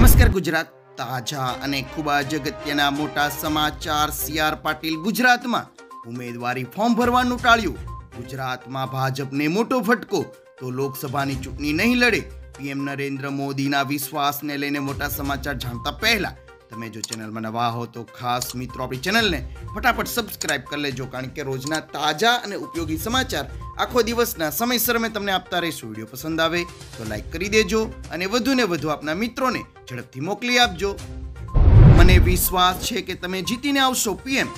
નમસ્કાર ગુજરાત, તાજા અને ખૂબ જ અગત્યના મોટા સમાચાર। સીઆર પાટીલ ગુજરાતમાં ઉમેદવારી ફોર્મ ભરવાનું ટાળ્યું। ગુજરાતમાં ભાજપને મોટો ફટકો, તો લોકસભાની ચૂંટણી નહીં લડે। પીએમ નરેન્દ્ર મોદીના વિશ્વાસને લઈને મોટા સમાચાર જાણતા પહેલા તમે જો ચેનલમાં નવા હો તો ખાસ મિત્રો આપણી ચેનલને ફટાફટ સબસ્ક્રાઇબ કરી લેજો, કારણ કે રોજના તાજા અને ઉપયોગી સમાચાર આખો દિવસના સમયસર મેં તમને આપતા રહીશું। વિડીયો પસંદ આવે તો લાઈક કરી દેજો અને વધુને વધુ આપના મિત્રોને ઝડપથી મોકલી આપજો। મને વિશ્વાસ છે કે તમે જીતીને આવશો। પીએમ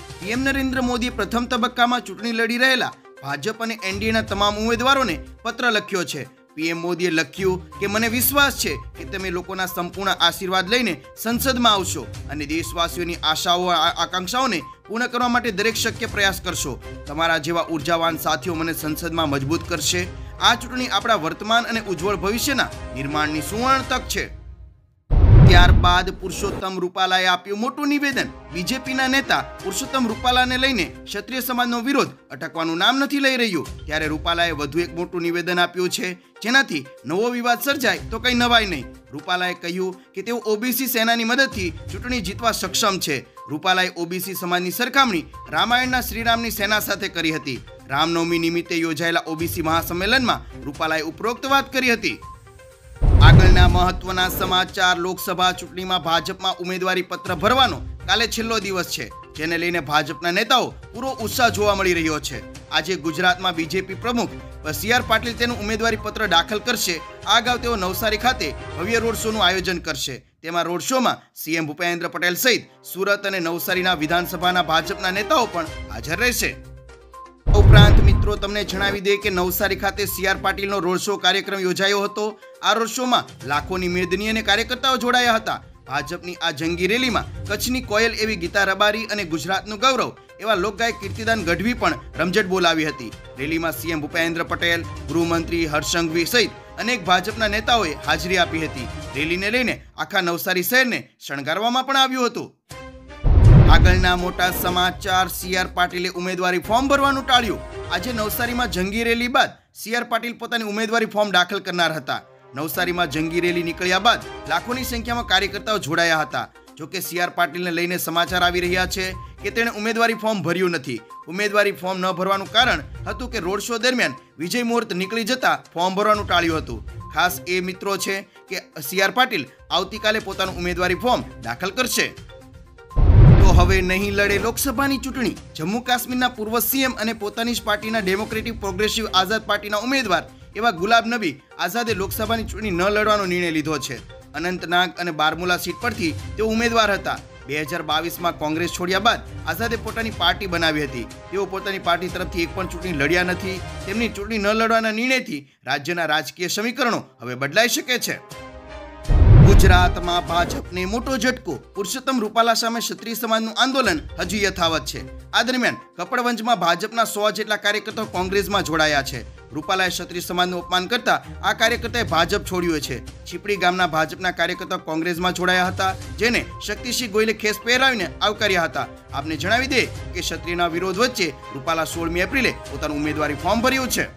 નરેન્દ્ર મોદીએ પ્રથમ તબક્કામાં ચૂંટણી લડી રહેલા ભાજપ અને એનડીએના તમામ ઉમેદવારોને પત્ર લખ્યો છે। પીએમ મોદીએ લખ્યું કે મને વિશ્વાસ છે કે તમે લોકોના સંપૂર્ણ આશીર્વાદ લઈને સંસદમાં આવશો અને દેશવાસીઓની આશાઓ આકાંક્ષાઓને પૂર્ણ કરવા માટે દરેક શક્ય પ્રયાસ કરશો। તમારા જેવા ઉર્જાવાન સાથીઓ મને સંસદમાં મજબૂત કરશે। આ ચૂંટણી આપણા વર્તમાન અને ઉજ્જવળ ભવિષ્યના નિર્માણની સુવર્ણ તક છે। ત્યારબાદ પુરુષોત્તમ રૂપાલાએ આપ્યું મોટું નિવેદન। બીજેપીના નેતા પુરુષોત્તમ રૂપાલાને લઈને ક્ષત્રિય સમાજનો વિરોધ અટકવાનું નામ નથી લઈ રહ્યું, ત્યારે રૂપાલાએ વધુ એક મોટું નિવેદન આપ્યું છે, જેનાથી નવો વિવાદ સર્જાય તો કંઈ નવાય નહીં। રૂપાલાએ કહ્યું કે તેઓ ઓબીસી સેનાની મદદથી ચૂંટણી જીતવા સક્ષમ છે। રૂપાલાએ ઓબીસી સમાજની સરખામણી રામાયણના શ્રીરામની સેના સાથે કરી હતી। રામનવમી નિમિત્તે યોજાયેલા ઓબીસી મહાસંમેલનમાં રૂપાલાએ ઉપરોક્ત વાત કરી હતી। આગળના મહત્વના સમાચાર। લોકસભા ચૂંટણીમાં ભાજપમાં ઉમેદવારી પત્ર ભરવાનો કાલે છેલ્લો દિવસ છે, જેને લઈને ભાજપના નેતાઓ પૂરો ઉત્સાહ જોવા મળી રહ્યો છે। આજે ગુજરાતમાં બીજેપી પ્રમુખ સીઆર પાટીલ તેનું ઉમેદવારી પત્ર દાખલ કરશે। આ અગાઉ તેઓ નવસારી ખાતે ભવ્ય રોડ શોનું આયોજન કરશે। તેમાં રોડ શોમાં સીએમ ભૂપેન્દ્ર પટેલ સહિત સુરત અને નવસારીના વિધાનસભાના ભાજપના નેતાઓ પણ હાજર રહેશે। ઉપરાંત મિત્રો તમને જણાવી દે કે નવસારી ખાતે સીઆર પાટીલનો રોડ શો કાર્યક્રમ યોજાયો હતો। આ રોડ શોમાં લાખોની મેદની અને કાર્યકર્તાઓ જોડાયા હતા। ભાજપની આ જંગી રેલીમાં કચ્છની કોયલ એવી ગીતા રબારી અને ગુજરાતનું ગૌરવ એવા લોકગાયક કીર્તિદાન ગઢવી પણ રમઝટ બોલાવી હતી। રેલીમાં સીએમ ભૂપેન્દ્ર પટેલ, ગૃહમંત્રી હર્ષ સંઘવી સહિત અનેક ભાજપના નેતાઓએ હાજરી આપી હતી। રેલીને લઈને આખા નવસારી શહેરને શણગારવામાં પણ આવ્યું હતું। આગળના મોટા સમાચાર। સીઆર પાટીલે ઉમેદવારી ફોર્મ ભરવાનું ટાળ્યું। આજે નવસારીમાં જંગી રેલી બાદ સીઆર પાટીલ પોતાની ઉમેદવારી ફોર્મ દાખલ કરનાર હતા। નવસારીમાં જંગી રેલી નીકળ્યા બાદ લાખોની સંખ્યામાં કાર્યકર્તાઓ જોડાયા હતા। જોકે સીઆર પાટીલને લઈને સમાચાર આવી રહ્યા છે કે તેણે ઉમેદવારી ફોર્મ ભર્યું નથી। ઉમેદવારી ફોર્મ ન ભરવાનું કારણ હતું કે રોડ શો દરમિયાન વિજય મુહૂર્ત નીકળી જતા ફોર્મ ભરવાનું ટાળ્યું હતું। ખાસ એ મિત્રો છે કે સીઆર પાટીલ આવતીકાલે પોતાનું ઉમેદવારી ફોર્મ દાખલ કરશે। તો હવે નહીં લડે લોકસભાની ચૂંટણી। જમ્મુ કાશ્મીરના પૂર્વ સીએમ અને પોતાની જ પાર્ટીના ડેમોક્રેટિક પ્રોગ્રેસિવ આઝાદ પાર્ટીના ઉમેદવાર એવા ગુલાબ નબી આઝાદે લોકસભાની ચૂંટણી ન લડવાનો નિર્ણય લીધો છે। અનંતનાગ અને બારમુલા સીટ પરથી તેઓ ઉમેદવાર હતા। 2022માં કોંગ્રેસ છોડ્યા બાદ આઝાદે પોતાની પાર્ટી બનાવી હતી। તેઓ પોતાની પાર્ટી તરફથી એક પણ ચૂંટણી લડ્યા નથી। તેમની ચૂંટણી ન લડવાના નિર્ણયથી રાજ્યના રાજકીય સમીકરણો હવે બદલાઈ શકે છે। ગુજરાતમાં ભાજપને મોટો ઝટકો। પુરુષોત્તમ રૂપાલા સામે ક્ષત્રિય સમાજનું આંદોલન હજી યથાવત છે। આ દરમિયાન કપડવંજમાં ભાજપના 100 જેટલા કાર્યકર્તાઓ કોંગ્રેસમાં જોડાયા છે। રૂપાલાએ ક્ષત્રિય સમાજનું અપમાન કરતા આ કાર્યકર્તાએ ભાજપ છોડ્યું છે। છીપડી ગામના ભાજપના કાર્યકર્તાઓ કોંગ્રેસમાં જોડાયા હતા, જેને શક્તિસિંહ ગોયલે ખેસ પહેરાવીને આવકાર્યા હતા। આપને જણાવી દે કે ક્ષત્રિયના વિરોધ વચ્ચે રૂપાલા 16મી એપ્રિલે પોતાનું ઉમેદવારી ફોર્મ ભર્યું છે।